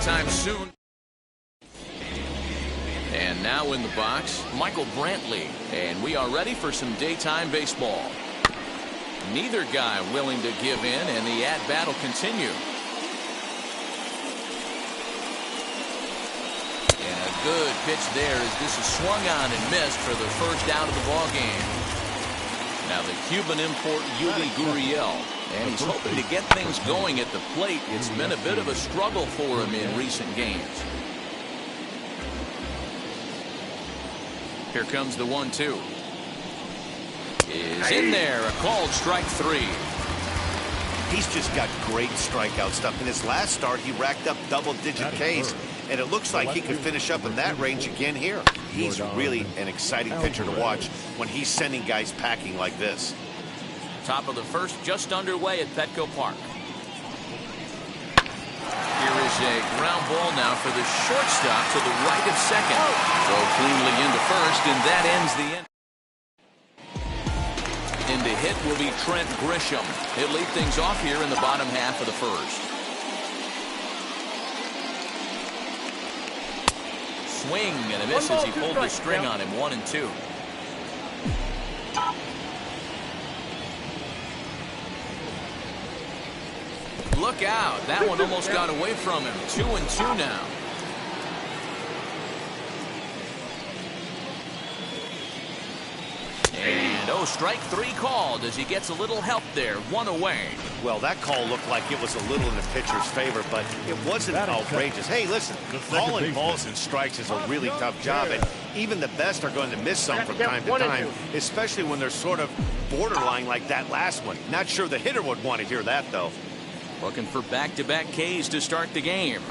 anytime soon. And now in the box, Michael Brantley. And we are ready for some daytime baseball. Neither guy willing to give in, and the at-bat will continue. And a good pitch there as this is swung on and missed for the first out of the ball game. Now the Cuban import Yuli Gurriel, and he's hoping to get things going at the plate. It's been a bit of a struggle for him in recent games. Here comes the 1-2. Is in there, a called strike 3. He's just got great strikeout stuff. In his last start, he racked up double-digit Ks, and it looks like he could finish up in that range again here. He's really an exciting pitcher to watch when he's sending guys packing like this. Top of the first just underway at Petco Park. Here is a ground ball now for the shortstop to the right of second. Throw cleanly into first, and that ends the inning. In to hit will be Trent Grisham. He'll lead things off here in the bottom half of the first. Swing and a miss as he pulled the string on him. 1-2. Look out. That one almost got away from him. 2-2 now. And strike 3 called as he gets a little help there. 1 away. Well, that call looked like it was a little in the pitcher's favor, but it wasn't outrageous. Hey, listen, calling balls and strikes is a really tough job, and even the best are going to miss some from time to time, especially when they're sort of borderline like that last one. Not sure the hitter would want to hear that, though. Looking for back-to-back Ks to start the game.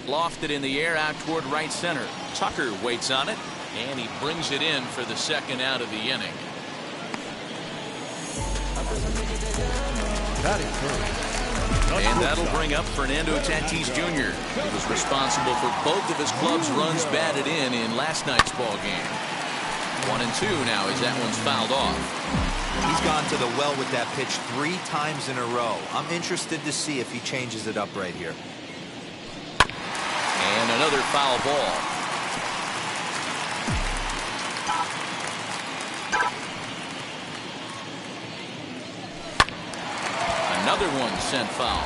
Lofted in the air out toward right center. Tucker waits on it, and he brings it in for the second out of the inning. And that'll bring up Fernando Tatis Jr. He was responsible for both of his club's runs batted in last night's ball game. 1-2 now as that one's fouled off. He's gone to the well with that pitch 3 times in a row. I'm interested to see if he changes it up right here. And another foul ball. Another one sent foul.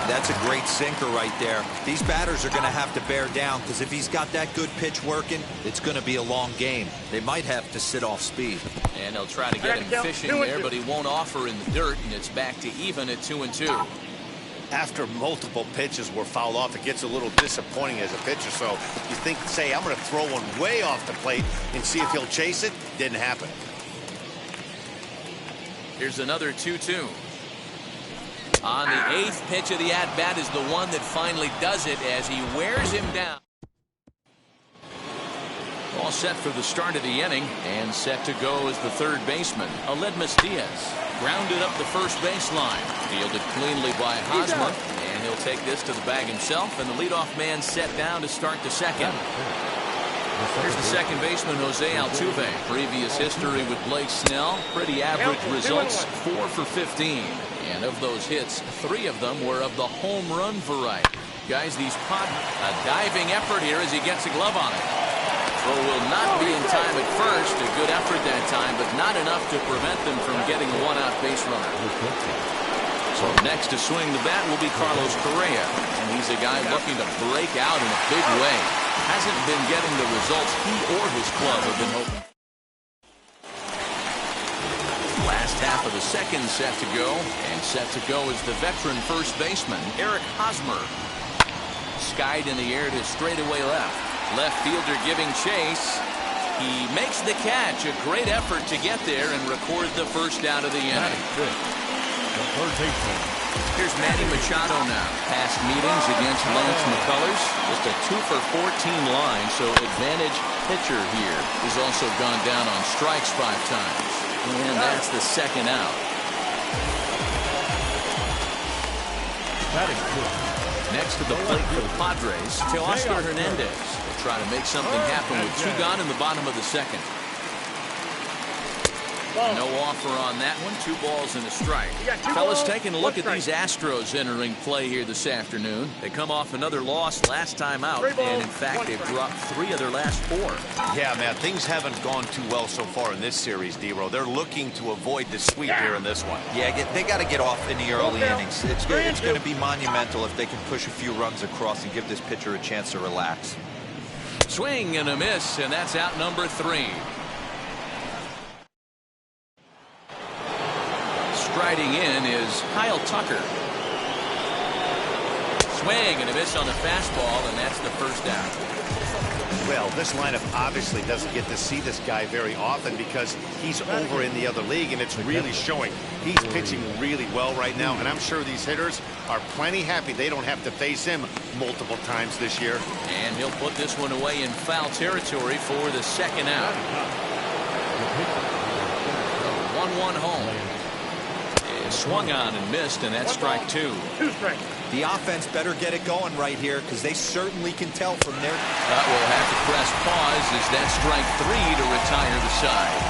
That's a great sinker right there. These batters are going to have to bear down because if he's got that good pitch working, it's going to be a long game. They might have to sit off speed. And they'll try to get him fishing there, but he won't offer in the dirt, and it's back to even at 2-2. After multiple pitches were fouled off, it gets a little disappointing as a pitcher. So you think, say, I'm going to throw one way off the plate and see if he'll chase it. Didn't happen. Here's another 2-2. On the 8th pitch of the at-bat is the one that finally does it as he wears him down. All set for the start of the inning, and set to go is the third baseman, Aledmys Diaz. Grounded up the first baseline. Fielded cleanly by Hosmer, and he'll take this to the bag himself, and the leadoff man set down to start the second. Here's the second baseman, Jose Altuve. Previous history with Blake Snell. Pretty average results, 4 for 15. And of those hits, 3 of them were of the home run variety. Guys, these a diving effort here as he gets a glove on it. Throw will not be in time at first. A good effort that time, but not enough to prevent them from getting a one-out base runner. So next to swing the bat will be Carlos Correa. And he's a guy looking to break out in a big way. Hasn't been getting the results he or his club have been hoping. Last half of the second set to go, and set to go is the veteran first baseman, Eric Hosmer. Skied in the air to straightaway left. Left fielder giving chase. He makes the catch. A great effort to get there and record the first out of the inning. Here's Manny Machado now. Past meetings against Lance McCullers. Just a 2 for 14 line, so advantage pitcher here. He's also gone down on strikes 5 times. And that's the second out. Next to the plate for the Padres, Teoscar Hernandez will try to make something happen with 2 gone in the bottom of the second. No offer on that one. 2 balls and a strike. Fellas, taking a look at these Astros entering play here this afternoon. They come off another loss last time out, and in fact, they've dropped 3 of their last 4. Yeah, man, things haven't gone too well so far in this series, D-Row. They're looking to avoid the sweep here in this one. Yeah, they got to get off in the early innings. It's going to be monumental if they can push a few runs across and give this pitcher a chance to relax. Swing and a miss, and that's out number 3. Striding in is Kyle Tucker. Swing and a miss on the fastball, and that's the first out. Well, this lineup obviously doesn't get to see this guy very often because he's over in the other league, and it's really showing. He's pitching really well right now, and I'm sure these hitters are plenty happy they don't have to face him multiple times this year. And he'll put this one away in foul territory for the second out. 1-1 home. It swung on and missed, and that's strike 2. The offense better get it going right here because they certainly can tell from there. But we'll have to press pause as that's strike 3 to retire the side.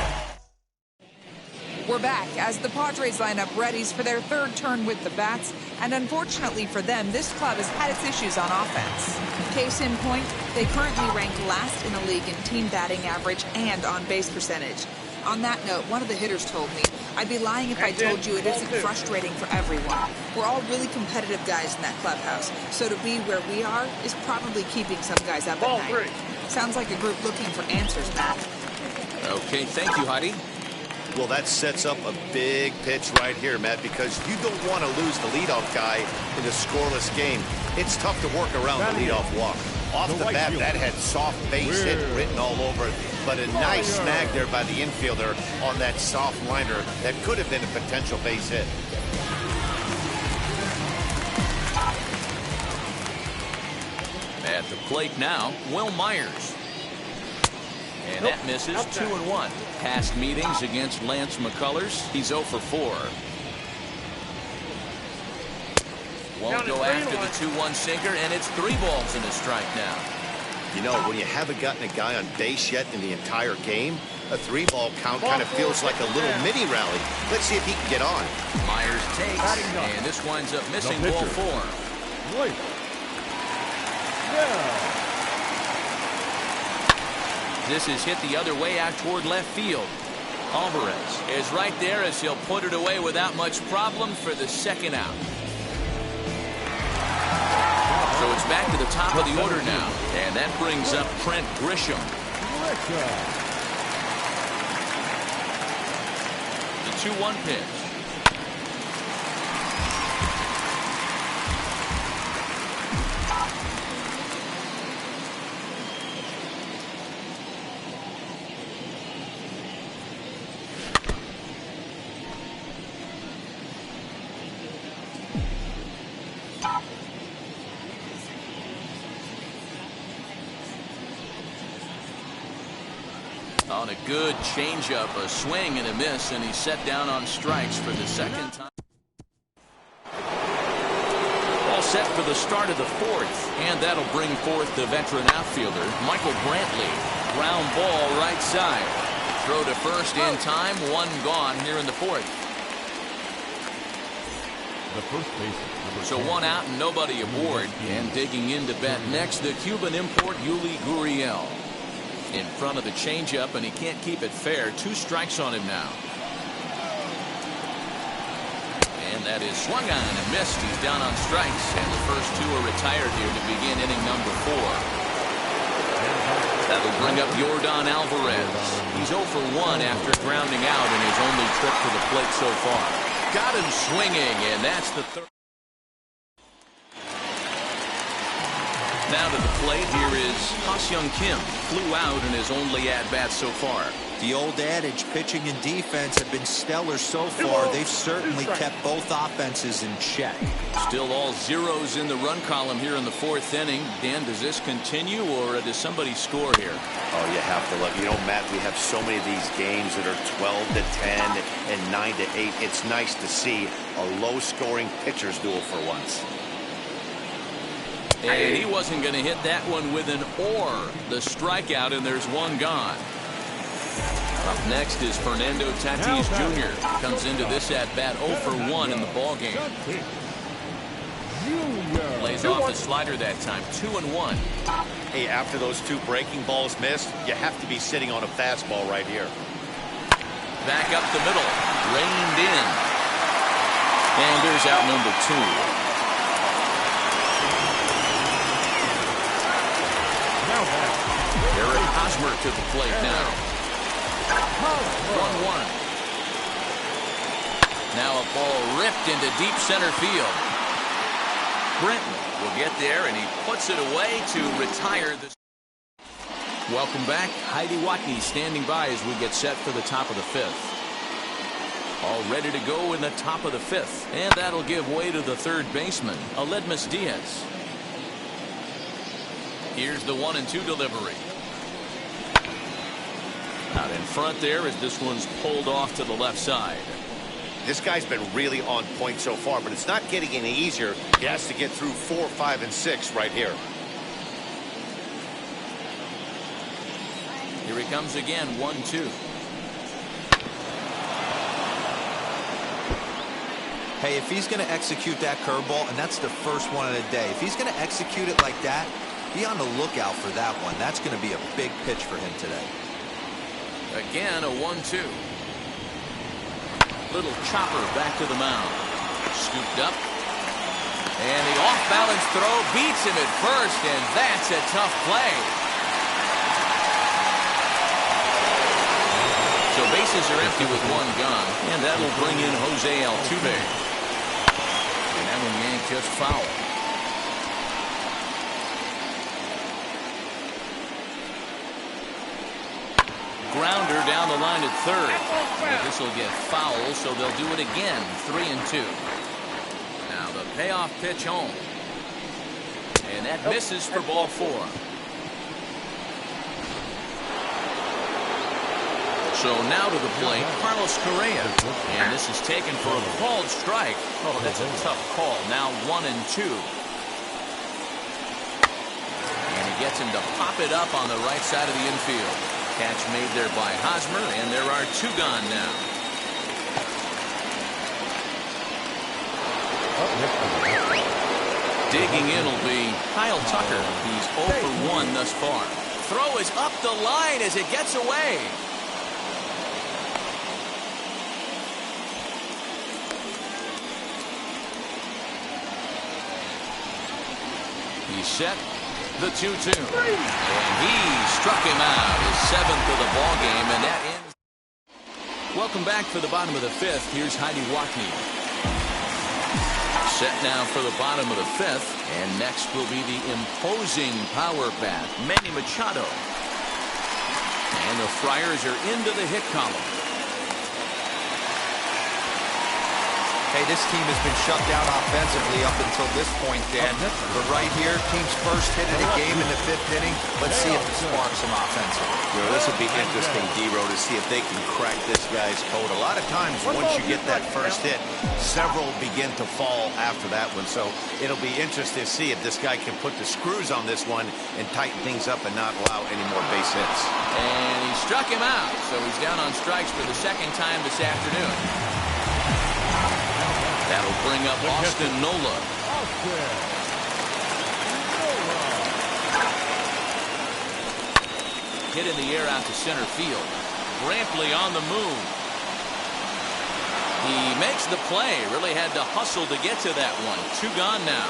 We're back as the Padres line up readies for their 3rd turn with the bats, and unfortunately for them, this club has had its issues on offense. Case in point, they currently rank last in the league in team batting average and on base percentage. On that note, one of the hitters told me, "I'd be lying if I told you it isn't frustrating for everyone. We're all really competitive guys in that clubhouse, so to be where we are is probably keeping some guys up at night." Sounds like a group looking for answers, Matt. Okay, thank you, Heidi. Well, that sets up a big pitch right here, Matt, because you don't want to lose the leadoff guy in a scoreless game. It's tough to work around the leadoff walk. Off the bat, that had soft base hit written all over it, but a nice snag there by the infielder on that soft liner that could have been a potential base hit. At the plate now, Will Myers. And that misses. 2-1. Past meetings against Lance McCullers, he's 0 for 4. Won't go after the 2-1 sinker, and it's 3 balls and a strike now. You know, when you haven't gotten a guy on base yet in the entire game, a 3-ball count kind of feels like a little mini rally. Let's see if he can get on. Myers takes, and this winds up missing ball 4. This is hit the other way out toward left field. Alvarez is right there as he'll put it away without much problem for the second out. So it's back to the top of the order now, and that brings up Trent Grisham. The 2-1 pitch. On a good changeup, a swing and a miss, and he's set down on strikes for the second time. All set for the start of the 4th, and that'll bring forth the veteran outfielder, Michael Brantley. Ground ball right side. Throw to first in time, 1 gone here in the 4th. So 1 out and nobody aboard. And digging in to bat next, the Cuban import Yuli Gurriel. In front of the changeup, and he can't keep it fair. 2 strikes on him now. And that is swung on and missed. He's down on strikes, and the first 2 are retired here to begin inning number 4. That'll bring up Yordan Alvarez. He's 0 for 1 after grounding out in his only trip to the plate so far. Got him swinging, and that's the 3rd. Now to the plate, here is Ha-Seong Kim. Flew out in his only at-bat so far. The old adage, pitching and defense have been stellar so far. They've certainly kept both offenses in check. Still all zeros in the run column here in the 4th inning. Dan, does this continue, or does somebody score here? Oh, you have to look. You know, Matt, we have so many of these games that are 12 to 10 and 9 to 8. It's nice to see a low-scoring pitcher's duel for once. And he wasn't going to hit that one with an or. The strikeout, and there's 1 gone. Up next is Fernando Tatis Jr. Comes into this at-bat 0 for 1 in the ballgame. Lays off the slider that time, 2-1. Hey, after those 2 breaking balls missed, you have to be sitting on a fastball right here. Back up the middle, reined in. And there's out number 2. Eric Hosmer to the plate now. 1-1. Now a ball ripped into deep center field. Brenton will get there, and he puts it away to retire this. Welcome back. Heidi Watney standing by as we get set for the top of the 5th. All ready to go in the top of the 5th. And that'll give way to the third baseman, Aledmys Diaz. Here's the 1-2 delivery. Out in front there as this one's pulled off to the left side. This guy's been really on point so far, but it's not getting any easier. He has to get through 4, 5, and 6 right here. Here he comes again, 1-2. Hey, if he's going to execute that curveball, and that's the first one of the day, if he's going to execute it like that, be on the lookout for that one. That's going to be a big pitch for him today. Again, a 1-2. Little chopper back to the mound. Scooped up. And the off-balance throw beats him at first, and that's a tough play. So bases are empty with 1 gone, and that'll bring in Jose Altuve. And that one yanked just foul. Grounder down the line at third. This will get foul, so they'll do it again. 3-2. Now the payoff pitch home. And that misses for ball 4. So now to the plate, Carlos Correa. And this is taken for a called strike. Oh, that's a tough call. Now 1-2. And he gets him to pop it up on the right side of the infield. Catch made there by Hosmer, and there are 2 gone now. Digging in will be Kyle Tucker. He's 0 for 1 thus far. Throw is up the line as it gets away. He's set. The 2-2. And he struck him out. His 7th of the ball game, and that ends. Welcome back for the bottom of the 5th. Here's Heidi Watney. Set now for the bottom of the 5th, and next will be the imposing power bat, Manny Machado. And the Friars are into the hit column. Hey, this team has been shut down offensively up until this point, Dan. But right here, team's first hit of the game in the 5th inning. Let's see if it sparks some offensively. You know, this will be interesting, D-Row, to see if they can crack this guy's code. A lot of times, once you get that first hit, several begin to fall after that one. So it'll be interesting to see if this guy can put the screws on this one and tighten things up and not allow any more base hits. And he struck him out, so he's down on strikes for the 2nd time this afternoon. That'll bring up Austin Nola. Hit in the air out to center field. Brantley on the move. He makes the play. Really had to hustle to get to that one. 2 gone now.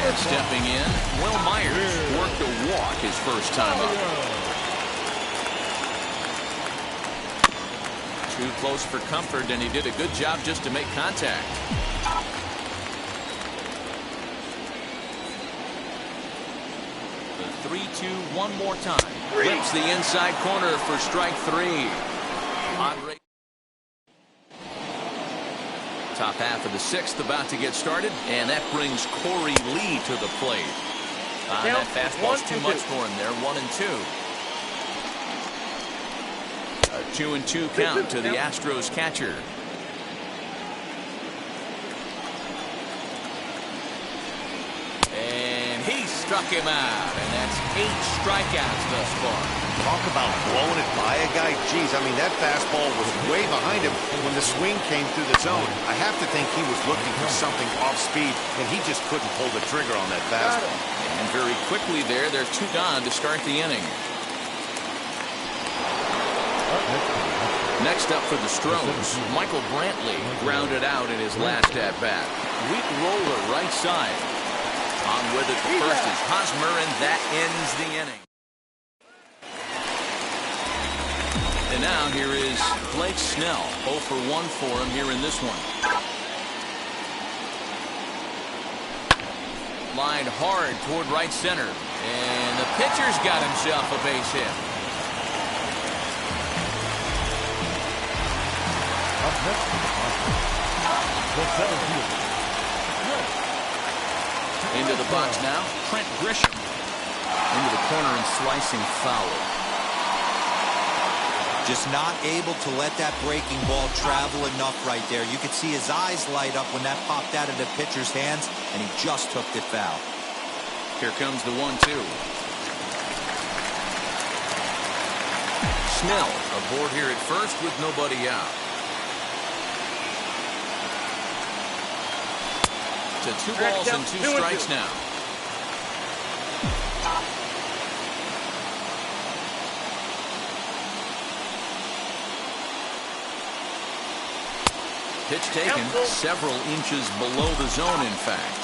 And stepping in, Will Myers worked a walk his first time up. Too close for comfort, and he did a good job just to make contact. The 3-2 one more time. Rips the inside corner for strike 3. Top half of the 6th about to get started, and that brings Corey Lee to the plate. That fastball's too much for him there. 1-2. A 2-2 count to the Astros catcher. And he struck him out, and that's 8 strikeouts thus far. Talk about blowing it by a guy. Geez, I mean, that fastball was way behind him when the swing came through the zone. I have to think he was looking for something off speed, and he just couldn't pull the trigger on that fastball. And very quickly there's 2 gone to start the inning. Next up for the Stros, Michael Brantley grounded out in his last at-bat. Weak roller right side. On with it, the first is Hosmer, and that ends the inning. And now here is Blake Snell, 0 for 1 for him here in this one. Lined hard toward right center, and the pitcher's got himself a base hit. Into the box now, Trent Grisham. Into the corner and slicing foul. Just not able to let that breaking ball travel enough right there. You could see his eyes light up when that popped out of the pitcher's hands, and he just hooked it foul. Here comes the 1-2. Snell aboard here at first with nobody out. To 2 balls and 2 strikes now. Pitch taken several inches below the zone, in fact.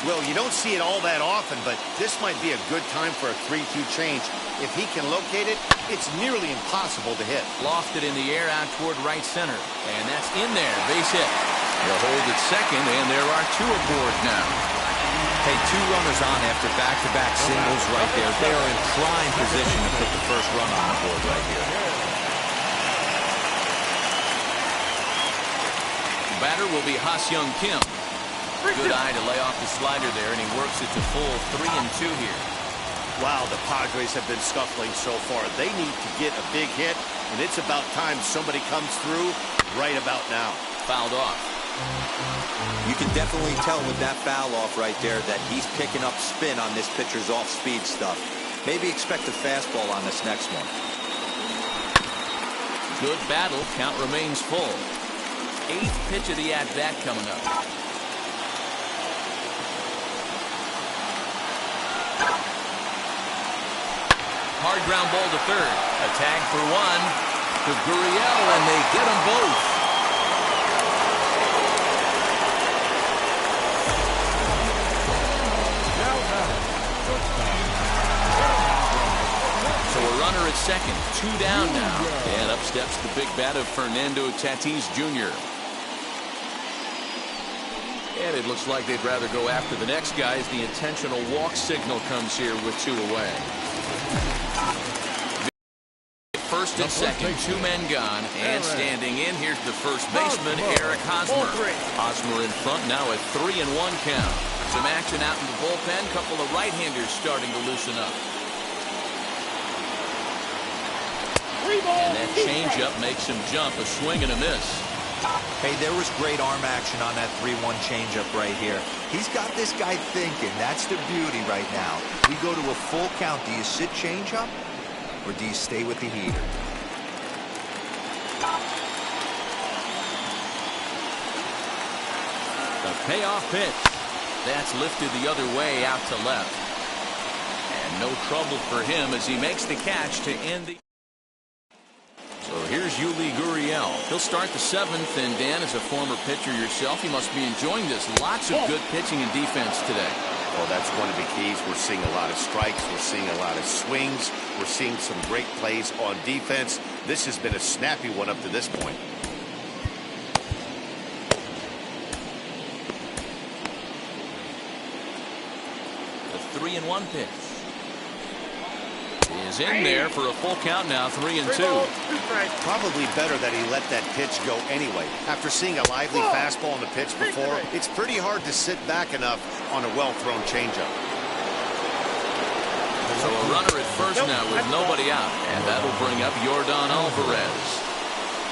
Well, you don't see it all that often, but this might be a good time for a 3-2 change. If he can locate it, it's nearly impossible to hit. Lofted in the air out toward right center, and that's in there, base hit. They'll hold at second, and there are 2 aboard now. Hey, 2 runners on after back-to-back singles right there. They are in prime position to put the first run on the board right here. Batter will be Ha-Seong Kim. Good eye to lay off the slider there, and he works it to full 3-2 here. Wow, the Padres have been scuffling so far. They need to get a big hit, and it's about time somebody comes through right about now. Fouled off. You can definitely tell with that foul off right there that he's picking up spin on this pitcher's off-speed stuff. Maybe expect a fastball on this next one. Good battle. Count remains full. 8th pitch of the at-bat coming up. Hard ground ball to third. A tag for 1 to Gurriel, and they get them both. So a runner at second, 2 down now, and up steps the big bat of Fernando Tatis Jr. And it looks like they'd rather go after the next guy as the intentional walk signal comes here with 2 away. First and second, 2 men gone, and standing in, here's the first baseman, Eric Hosmer. Hosmer in front now at 3-1 count. Some action out in the bullpen, couple of right-handers starting to loosen up. And that changeup makes him jump, a swing and a miss. Hey, there was great arm action on that 3-1 changeup right here. He's got this guy thinking. That's the beauty right now. We go to a full count. Do you sit changeup, or do you stay with the heater? The payoff pitch. That's lifted the other way out to left. And no trouble for him as he makes the catch to end the... So here's Yuli Gurriel. He'll start the 7th, and Dan, as a former pitcher yourself, you must be enjoying this. Lots of good pitching and defense today. Well, that's one of the keys. We're seeing a lot of strikes. We're seeing a lot of swings. We're seeing some great plays on defense. This has been a snappy one up to this point. The 3-1 pitch is in there for a full count now, 3-2. Probably better that he let that pitch go anyway. After seeing a lively fastball on the pitch before, it's pretty hard to sit back enough on a well-thrown changeup. So a runner at first now with nobody out, and that'll bring up Yordan Alvarez.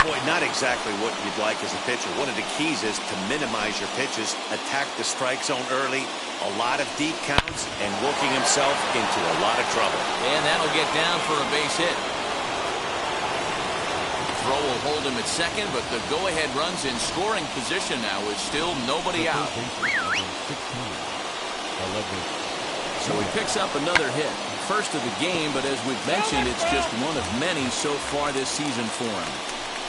Boy, not exactly what you'd like as a pitcher. One of the keys is to minimize your pitches, attack the strike zone early, a lot of deep counts, and working himself into a lot of trouble. And that'll get down for a base hit. Throw will hold him at second, but the go-ahead run's in scoring position now with still nobody out. So he picks up another hit. First of the game, but as we've mentioned, it's just one of many so far this season for him.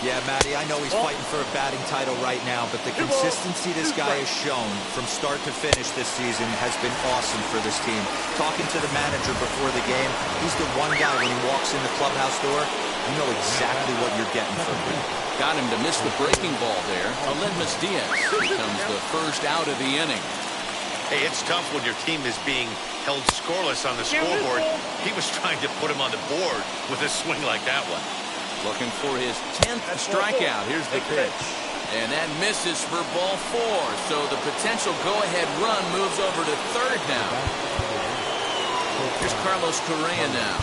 Yeah, Matty, I know he's fighting for a batting title right now, but the consistency this guy has shown from start to finish this season has been awesome for this team. Talking to the manager before the game, he's the one guy when he walks in the clubhouse door, you know exactly what you're getting from him. Got him to miss the breaking ball there. Aledmys Diaz becomes the first out of the inning. Hey, it's tough when your team is being held scoreless on the scoreboard. He was trying to put him on the board with a swing like that one. Looking for his 10th strikeout. Here's the pitch. And that misses for ball 4. So the potential go-ahead run moves over to third now. Here's Carlos Correa now.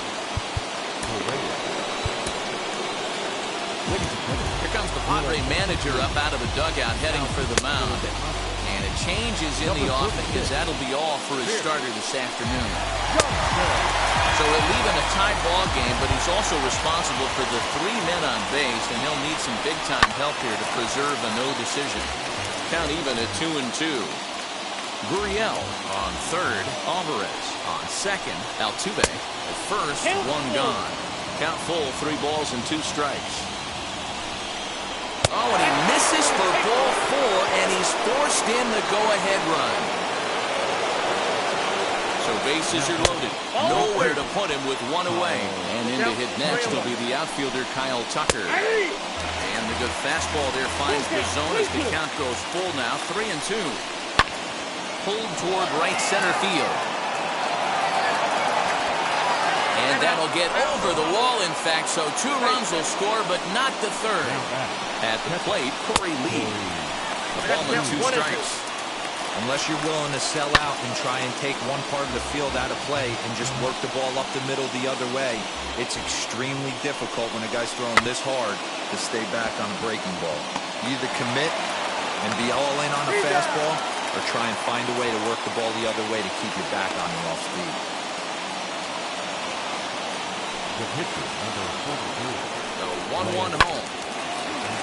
Here comes the Padre manager up out of the dugout heading for the mound. And a change is in the offing as that'll be all for his starter this afternoon. So he'll leave in a tied ball game, but he's also responsible for the 3 men on base, and he'll need some big-time help here to preserve a no decision. Count even at 2-2. Gurriel on third, Alvarez on second, Altuve at first, 1 gone. Count full, 3 balls and 2 strikes. Oh, and he misses for ball 4, and he's forced in the go-ahead run. So bases are loaded. Nowhere to put him with 1 away. And in to hit next will be the outfielder Kyle Tucker. And the good fastball there finds the zone as the count goes full now. 3-2. Pulled toward right center field. And that'll get over the wall, in fact. So 2 runs will score, but not the third. At the plate, Corey Lee. The ball with 2 strikes. Unless you're willing to sell out and try and take one part of the field out of play and just work the ball up the middle the other way, it's extremely difficult when a guy's throwing this hard to stay back on a breaking ball. You either commit and be all in on a fastball or try and find a way to work the ball the other way to keep you back on the off speed. So 1-1 home.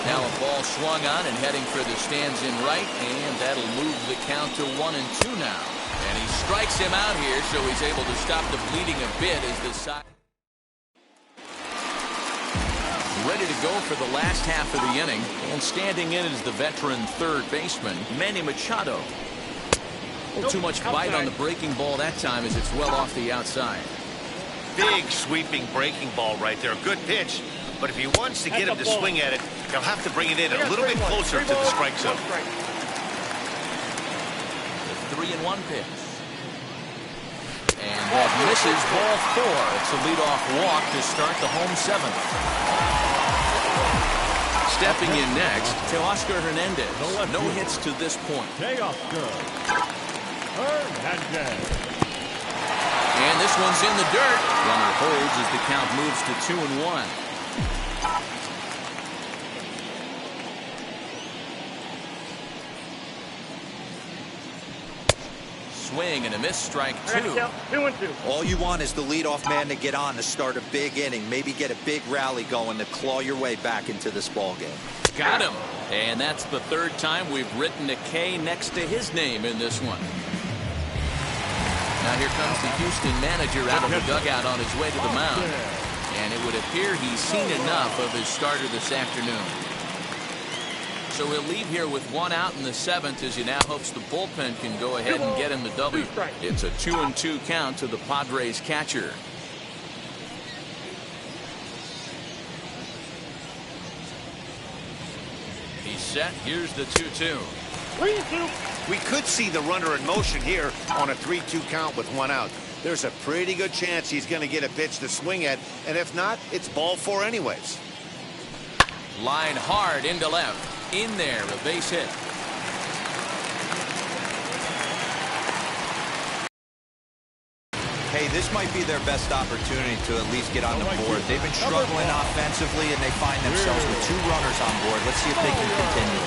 Now a ball swung on and heading for the stands in right, and that'll move the count to 1-2 now. And he strikes him out here, so he's able to stop the bleeding a bit as the side. Ready to go for the last half of the inning, and standing in is the veteran third baseman, Manny Machado. Too much bite on the breaking ball that time as it's well off the outside. Big sweeping breaking ball right there. Good pitch. But if he wants to get him to swing at it, he'll have to bring it in a little bit closer to the strike zone. The 3-1 pitch. And that misses ball 4. It's a leadoff walk to start the home 7th. Stepping in next, Teoscar Hernandez. No hits to this point. And this one's in the dirt. Runner holds as the count moves to 2-1. Swing and a miss, strike 2. 2-2. All you want is the leadoff man to get on to start a big inning, maybe get a big rally going to claw your way back into this ball game. Got him. And that's the 3rd time we've written a K next to his name in this one. Now here comes the Houston manager out of the dugout on his way to the mound. And it would appear he's seen enough of his starter this afternoon. So he'll leave here with 1 out in the 7th as he now hopes the bullpen can go ahead and get him the W. It's a 2-2 count to the Padres catcher. He's set. Here's the 2-2. We could see the runner in motion here on a 3-2 count with 1 out. There's a pretty good chance he's going to get a pitch to swing at, and if not, it's ball 4 anyways. Line hard into left. In there, a base hit. Hey, this might be their best opportunity to at least get on the board. They've been struggling offensively, and they find themselves with 2 runners on board. Let's see if they can continue.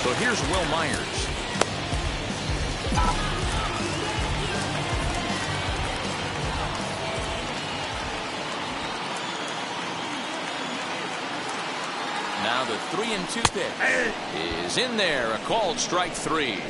So here's Will Myers. Now the 3-2 pitch is in there. A called strike 3.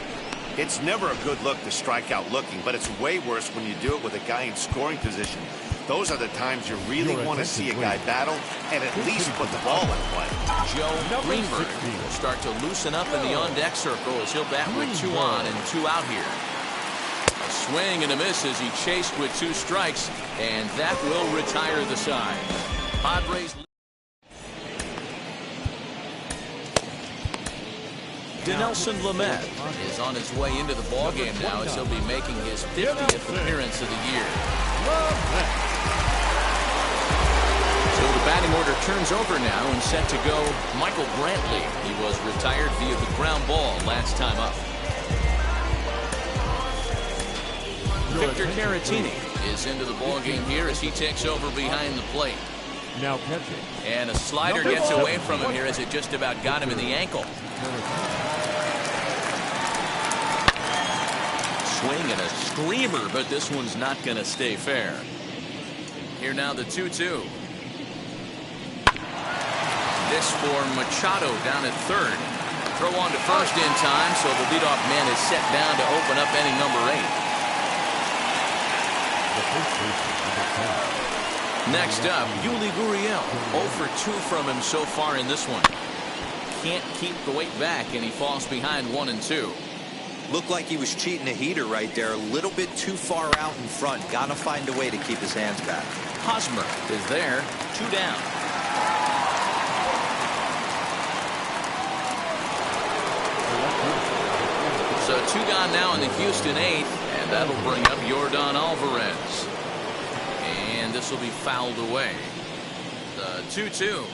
It's never a good look to strike out looking, but it's way worse when you do it with a guy in scoring position. Those are the times you really want to see a guy battle and at least put the ball in play. Joe Greenberg will start to loosen up in the on-deck circle as he'll bat with 2 on and 2 out here. A swing and a miss as he chased with 2 strikes, and that will retire the side. Padres. Dinelson Lamet is on his way into the ballgame now as he'll be making his 50th appearance of the year. So the batting order turns over now and set to go Michael Brantley. He was retired via the ground ball last time up. Victor Caratini is into the ballgame here as he takes over behind the plate. Now catching. And a slider gets away from him here as it just about got him in the ankle. Swing and a screamer, but this one's not going to stay fair. Here now the 2-2. This for Machado down at third. Throw on to first in time, so the leadoff man is set down to open up inning number 8. Next up, Yuli Gurriel. 0 for 2 from him so far in this one. Can't keep the weight back, and he falls behind 1 and 2. Looked like he was cheating a heater right there. A little bit too far out in front. Got to find a way to keep his hands back. Hosmer is there. 2 down. So 2 gone now in the Houston 8th, and that'll bring up Yordan Alvarez. And this will be fouled away. The 2-2.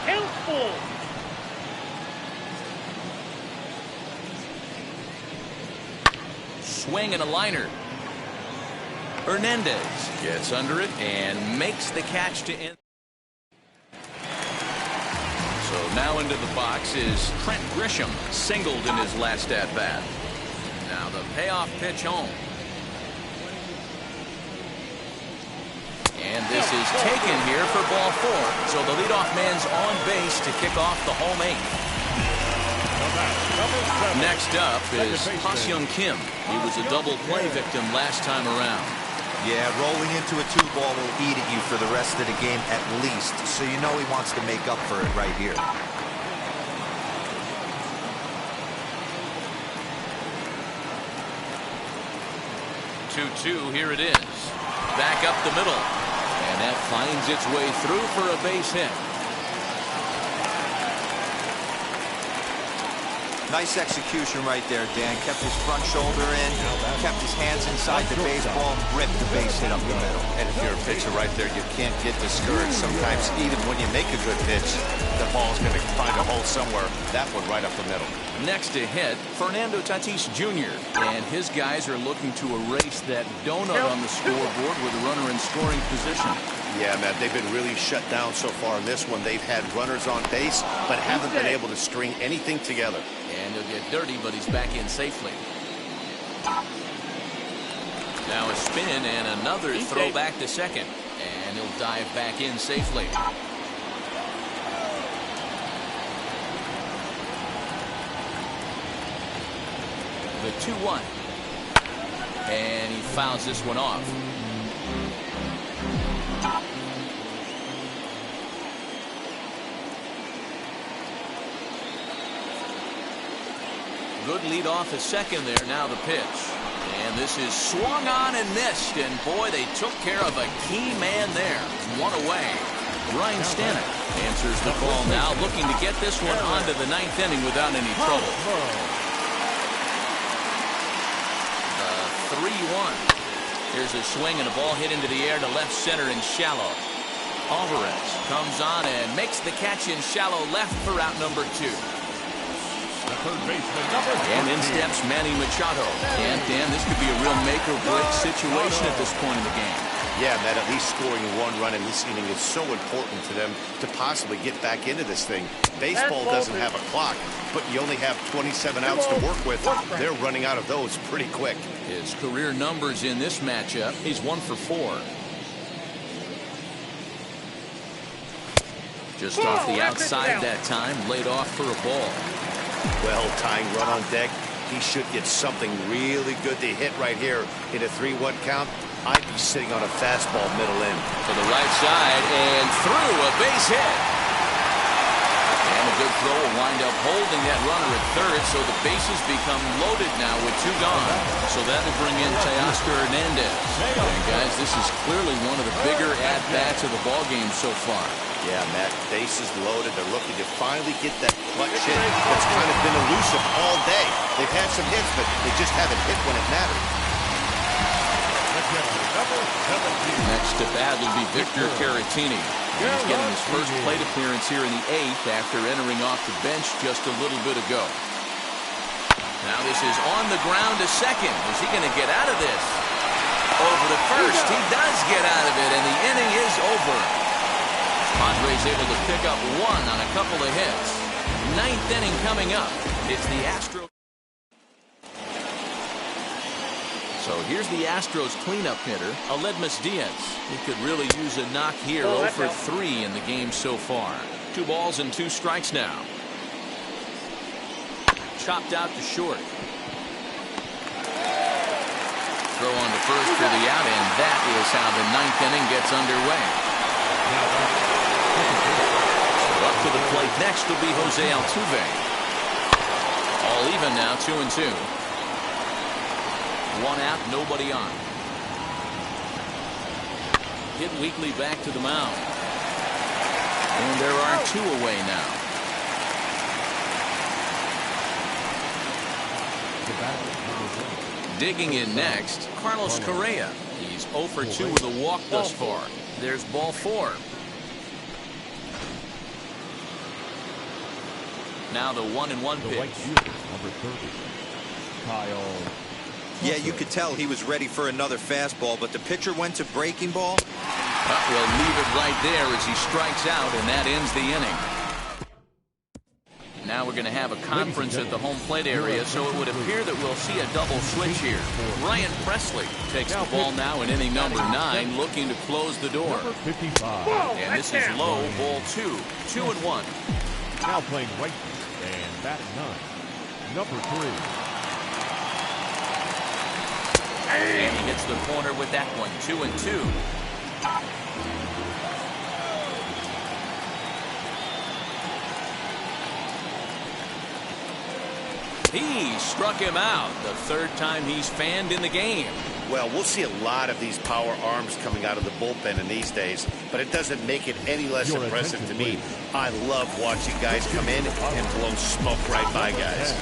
Helpful. Swing and a liner. Hernandez gets under it and makes the catch to end. So now into the box is Trent Grisham, singled in his last at-bat. Now the payoff pitch home. And this is taken here for ball 4. So the leadoff man's on base to kick off the home 8th. Next up is Ha-Seong Kim. He was a double play victim last time around. Yeah, rolling into a 2-ball will eat at you for the rest of the game at least. So you know he wants to make up for it right here. 2-2, here it is. Back up the middle. And that finds its way through for a base hit. Nice execution right there, Dan. Kept his front shoulder in, kept his hands inside the baseball, and ripped the base hit up the middle. And if you're a pitcher right there, you can't get discouraged. Sometimes even when you make a good pitch, the ball's going to find a hole somewhere. That one right up the middle. Next to hit, Fernando Tatis Jr. And his guys are looking to erase that donut on the scoreboard with a runner in scoring position. Yeah, man, they've been really shut down so far in this one. They've had runners on base, but haven't been able to string anything together. And he'll get dirty, but he's back in safely. Now a spin and another throw back to second. And he'll dive back in safely. The 2-1. And he fouls this one off. Good lead off at second there. Now the pitch. And this is swung on and missed. And boy, they took care of a key man there. 1 away. Ryan Stanek answers the call now, looking to get this one onto the 9th inning without any trouble. The 3-1. Here's a swing and a ball hit into the air to left center and shallow. Alvarez comes on and makes the catch in shallow left for out number 2. The third baseman, number 14. And in steps Manny Machado. And, Dan, this could be a real make-or-break situation at this point in the game. Yeah, Matt, at least scoring one run in this inning is so important to them to possibly get back into this thing. Baseball doesn't have a clock, but you only have 27 outs to work with. They're running out of those pretty quick. His career numbers in this matchup, he's 1 for 4. Just off the outside that time, laid off for a ball. Well, tying run on deck. He should get something really good to hit right here in a 3-1 count. I'd be sitting on a fastball middle in. To the right side and through, a base hit. And a good throw will wind up holding that runner at third, so the bases become loaded now with 2 gone. So that will bring in Teoscar Hernandez. And guys, this is clearly one of the bigger at-bats of the ballgame so far. Yeah, Matt, bases loaded. They're looking to finally get that clutch hit that's kind of been elusive all day. They've had some hits, but they just haven't hit when it mattered. Next to bat will be Victor Caratini. He's getting his first plate appearance here in the 8th after entering off the bench just a little bit ago. Now this is on the ground to second. Is he going to get out of this? Over to first. He does get out of it, and the inning is over. Padres able to pick up 1 on a couple of hits. 9th inning coming up. It's the Astros. So here's the Astros cleanup hitter, Aledmys Diaz. He could really use a knock here. 0 for 3 in the game so far. 2 balls and 2 strikes now. Chopped out to short. Throw on to first for the out, and that is how the 9th inning gets underway. So up to the plate next will be Jose Altuve. All even now, 2-2. 1 out, nobody on. Hit weakly back to the mound. And there are 2 away now. Digging in next, Carlos Correa. He's 0 for 2 with a walk thus far. There's ball 4. Now the 1-1 pitch. Number 30, Kyle. Yeah, you could tell he was ready for another fastball, but the pitcher went to breaking ball. We'll leave it right there as he strikes out, and that ends the inning. Now we're going to have a conference at the home plate area, so it would appear that we'll see a double switch here. Ryan Presley takes the ball now in inning number 9, looking to close the door. Number 55. And this is low, ball 2. 2-1. Now playing right and bat 9. Number 3. And he hits the corner with that one. 2-2. He struck him out. The 3rd time he's fanned in the game. Well, we'll see a lot of these power arms coming out of the bullpen in these days, but it doesn't make it any less impressive to me. I love watching guys come in and blow smoke right by guys.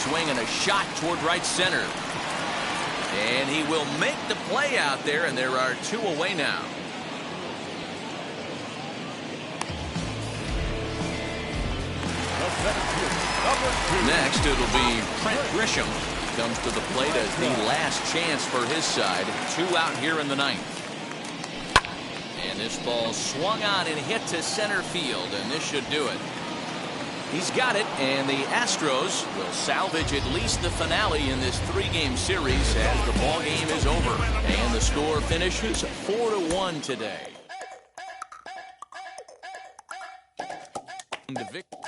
Swing and a shot toward right center. And he will make the play out there, and there are 2 away now. Next, it'll be Trent Grisham. Comes to the plate as the last chance for his side. 2 out here in the 9th. And this ball swung on and hit to center field, and this should do it. He's got it, and the Astros will salvage at least the finale in this 3-game series as the ball game is over. And the score finishes 4-1 today. The victory.